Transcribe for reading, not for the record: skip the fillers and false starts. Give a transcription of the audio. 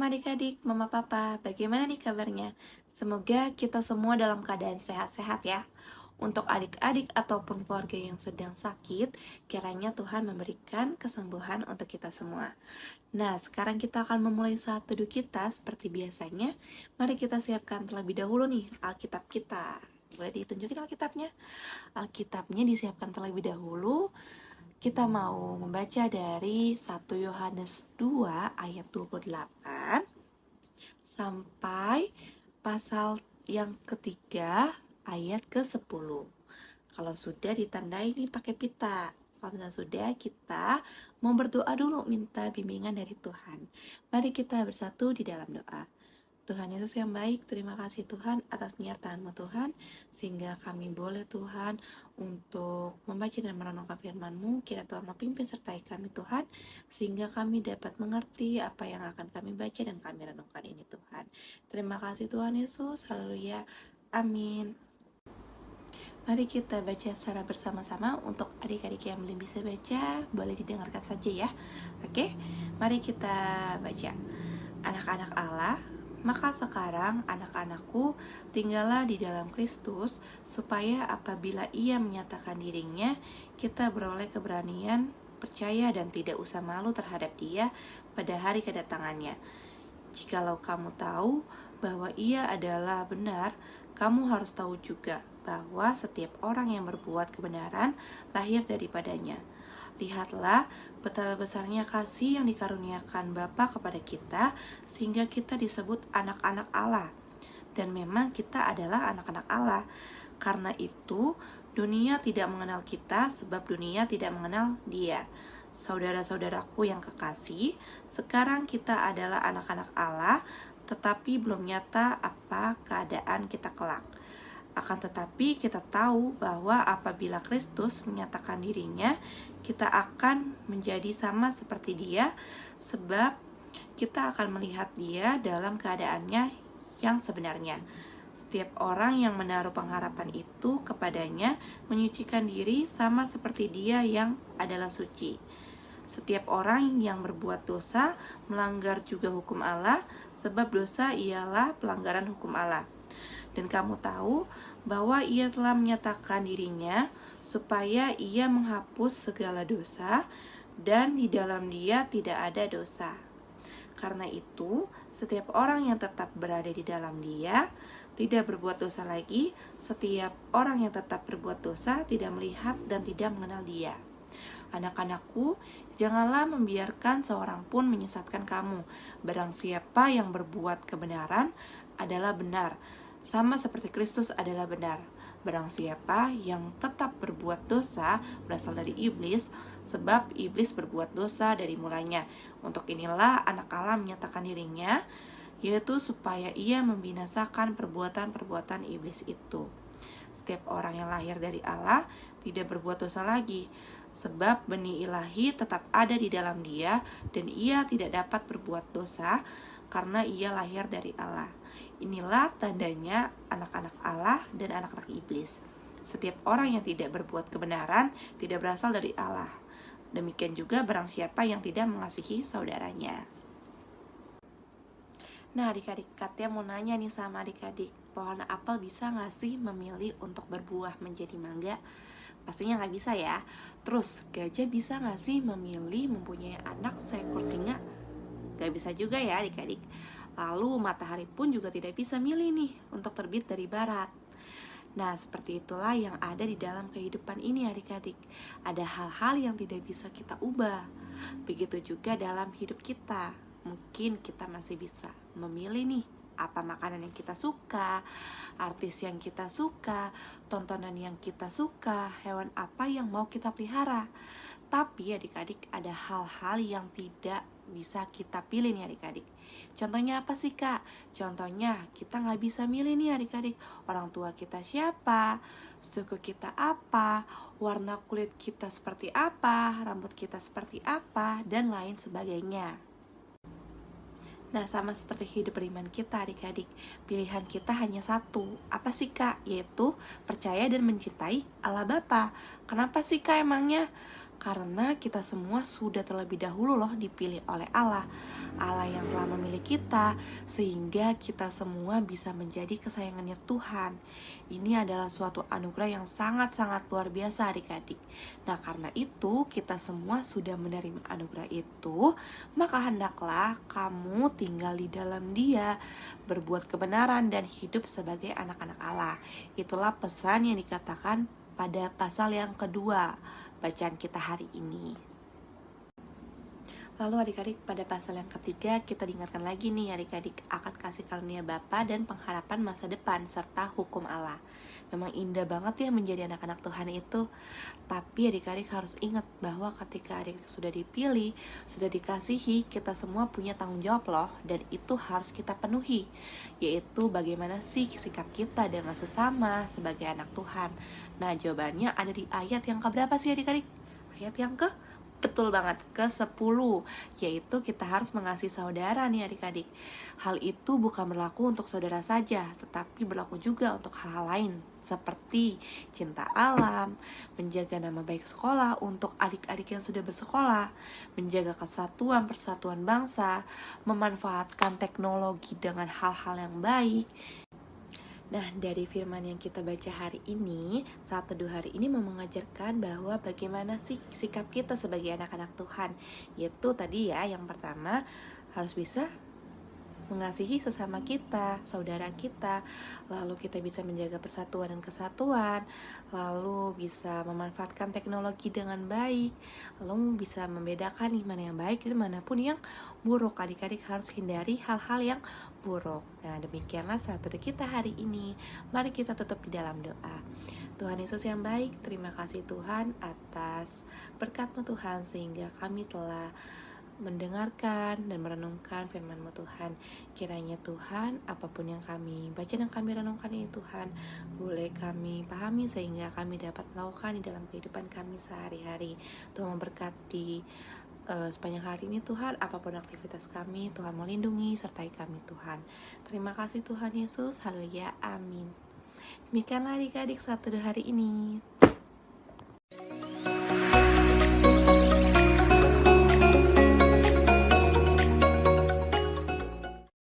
adik-adik, mama papa, bagaimana nih kabarnya? Semoga kita semua dalam keadaan sehat-sehat ya. Untuk adik-adik ataupun keluarga yang sedang sakit, kiranya Tuhan memberikan kesembuhan untuk kita semua. Nah, sekarang kita akan memulai saat teduh kita seperti biasanya. Mari kita siapkan terlebih dahulu nih Alkitab kita. Boleh ditunjukin Alkitabnya? Alkitabnya disiapkan terlebih dahulu. Kita mau membaca dari 1 Yohanes 2 ayat 28 sampai pasal yang ketiga ayat ke-10. Kalau sudah ditandai nih pakai pita. Kalau misalnya sudah, kita mau berdoa dulu minta bimbingan dari Tuhan. Mari kita bersatu di dalam doa. Tuhan Yesus yang baik, terima kasih Tuhan atas penyertaan-Mu Tuhan, sehingga kami boleh Tuhan untuk membaca dan merenungkan firman-Mu. Kiranya Tuhan memimpin sertai kami Tuhan, sehingga kami dapat mengerti apa yang akan kami baca dan kami renungkan ini Tuhan. Terima kasih Tuhan Yesus, haleluya, amin. Mari kita baca secara bersama-sama. Untuk adik-adik yang belum bisa baca, boleh didengarkan saja ya. Oke, mari kita baca. Anak-anak Allah, maka sekarang anak-anakku, tinggallah di dalam Kristus, supaya apabila Ia menyatakan dirinya, kita beroleh keberanian, percaya dan tidak usah malu terhadap Dia pada hari kedatangannya. Jikalau kamu tahu bahwa Ia adalah benar, kamu harus tahu juga bahwa setiap orang yang berbuat kebenaran lahir daripadanya. Lihatlah betapa besarnya kasih yang dikaruniakan Bapa kepada kita, sehingga kita disebut anak-anak Allah. Dan memang kita adalah anak-anak Allah. Karena itu, dunia tidak mengenal kita, sebab dunia tidak mengenal Dia. Saudara-saudaraku yang kekasih, sekarang kita adalah anak-anak Allah, tetapi belum nyata apa keadaan kita kelak. Akan tetapi kita tahu bahwa apabila Kristus menyatakan dirinya, kita akan menjadi sama seperti Dia, sebab kita akan melihat Dia dalam keadaannya yang sebenarnya. Setiap orang yang menaruh pengharapan itu kepadanya menyucikan diri sama seperti Dia yang adalah suci. Setiap orang yang berbuat dosa melanggar juga hukum Allah, sebab dosa ialah pelanggaran hukum Allah. Dan kamu tahu bahwa Ia telah menyatakan dirinya supaya Ia menghapus segala dosa, dan di dalam Dia tidak ada dosa. Karena itu, setiap orang yang tetap berada di dalam Dia tidak berbuat dosa lagi. Setiap orang yang tetap berbuat dosa tidak melihat dan tidak mengenal Dia. Anak-anakku, janganlah membiarkan seorang pun menyesatkan kamu. Barang siapa yang berbuat kebenaran adalah benar, sama seperti Kristus adalah benar. Barang siapa yang tetap berbuat dosa berasal dari iblis, sebab iblis berbuat dosa dari mulanya. Untuk inilah anak Allah menyatakan dirinya, yaitu supaya ia membinasakan perbuatan-perbuatan iblis itu. Setiap orang yang lahir dari Allah tidak berbuat dosa lagi, sebab benih ilahi tetap ada di dalam dia, dan ia tidak dapat berbuat dosa karena ia lahir dari Allah. Inilah tandanya anak-anak Allah dan anak-anak iblis. Setiap orang yang tidak berbuat kebenaran tidak berasal dari Allah. Demikian juga barang siapa yang tidak mengasihi saudaranya. Nah adik-adik, Katya mau nanya nih sama adik-adik, pohon apel bisa gak sih memilih untuk berbuah menjadi mangga? Pastinya gak bisa ya. Terus, gajah bisa gak sih memilih mempunyai anak seekor singa? Gak bisa juga ya adik-adik. Lalu matahari pun juga tidak bisa milih nih untuk terbit dari barat. Nah seperti itulah yang ada di dalam kehidupan ini adik-adik. Ada hal-hal yang tidak bisa kita ubah. Begitu juga dalam hidup kita. Mungkin kita masih bisa memilih nih apa makanan yang kita suka, artis yang kita suka, tontonan yang kita suka, hewan apa yang mau kita pelihara. Tapi adik-adik ada hal-hal yang tidak bisa kita pilih nih adik-adik. Contohnya apa sih kak? Contohnya kita gak bisa milih nih adik-adik, orang tua kita siapa, suku kita apa, warna kulit kita seperti apa, rambut kita seperti apa, dan lain sebagainya. Nah sama seperti hidup beriman kita adik-adik, pilihan kita hanya satu. Apa sih kak? Yaitu percaya dan mencintai Allah Bapa. Kenapa sih kak emangnya? Karena kita semua sudah terlebih dahulu loh dipilih oleh Allah. Allah yang telah memilih kita, sehingga kita semua bisa menjadi kesayangannya Tuhan. Ini adalah suatu anugerah yang sangat-sangat luar biasa adik-adik. Nah, karena itu kita semua sudah menerima anugerah itu, maka hendaklah kamu tinggal di dalam Dia, berbuat kebenaran dan hidup sebagai anak-anak Allah. Itulah pesan yang dikatakan pada pasal yang kedua bacaan kita hari ini. Lalu adik-adik, pada pasal yang ketiga kita diingatkan lagi nih adik-adik akan kasih karunia Bapa dan pengharapan masa depan serta hukum Allah. Memang indah banget ya menjadi anak-anak Tuhan itu. Tapi adik-adik harus ingat bahwa ketika adik-adik sudah dipilih, sudah dikasihi, kita semua punya tanggung jawab loh. Dan itu harus kita penuhi, yaitu bagaimana sih sikap kita dengan sesama sebagai anak Tuhan. Nah, jawabannya ada di ayat yang keberapa sih adik-adik? Ayat yang betul banget, ke-10, yaitu kita harus mengasihi saudara nih adik-adik. Hal itu bukan berlaku untuk saudara saja, tetapi berlaku juga untuk hal-hal lain, seperti cinta alam, menjaga nama baik sekolah untuk adik-adik yang sudah bersekolah, menjaga kesatuan persatuan bangsa, memanfaatkan teknologi dengan hal-hal yang baik. Nah, dari firman yang kita baca hari ini, saat teduh hari ini mau mengajarkan bahwa bagaimana sih sikap kita sebagai anak-anak Tuhan. Yaitu tadi ya, yang pertama harus bisa mengasihi sesama kita, saudara kita, lalu kita bisa menjaga persatuan dan kesatuan, lalu bisa memanfaatkan teknologi dengan baik, lalu bisa membedakan nih mana yang baik dan mana pun yang buruk. Adik-adik harus hindari hal-hal yang buruk. Nah, demikianlah saat teduh kita hari ini. Mari kita tutup di dalam doa. Tuhan Yesus yang baik, terima kasih Tuhan atas berkat-Mu Tuhan, sehingga kami telah mendengarkan dan merenungkan firman-Mu Tuhan. Kiranya Tuhan, apapun yang kami baca dan kami renungkan ini Tuhan, boleh kami pahami sehingga kami dapat melakukan di dalam kehidupan kami sehari-hari. Tuhan memberkati sepanjang hari ini Tuhan, apapun aktivitas kami, Tuhan melindungi sertai kami Tuhan. Terima kasih Tuhan Yesus, haleluya, amin. Demikianlah adik-adik saat teduh hari ini.